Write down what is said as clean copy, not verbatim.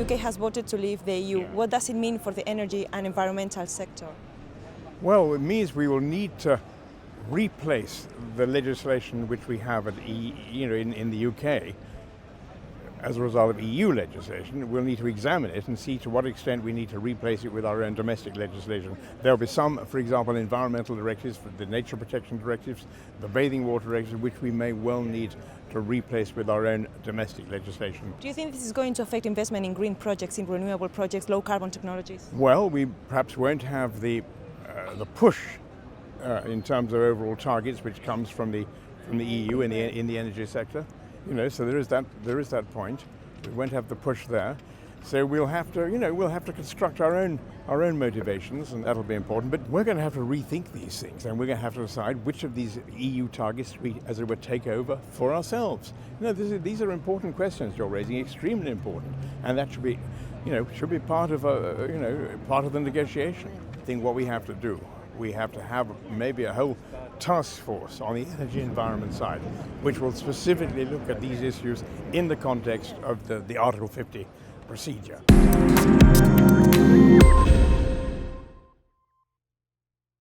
UK has voted to leave the EU. Yeah. What does it mean for the energy and environmental sector? Well, it means we will need to replace the legislation which we have in the UK as a result of EU legislation. We'll need to examine it and see to what extent we need to replace it with our own domestic legislation. There will be some, for example, environmental directives, for the nature protection directives, the bathing water directive, which we may well need to replace with our own domestic legislation. Do you think this is going to affect investment in green projects, in renewable projects, low carbon technologies? Well, we perhaps won't have the push in terms of overall targets, which comes from the EU in the energy sector. So there is that point. We won't have the push there. So we'll have to construct our own motivations, and that'll be important. But we're going to have to rethink these things, and we're going to have to decide which of these EU targets we, as it were, take over for ourselves. These are important questions you're raising, extremely important, and that should be part of the negotiation. I think what we have to do, we have to have maybe a whole task force on the energy environment side, which will specifically look at these issues in the context of the Article 50 procedure.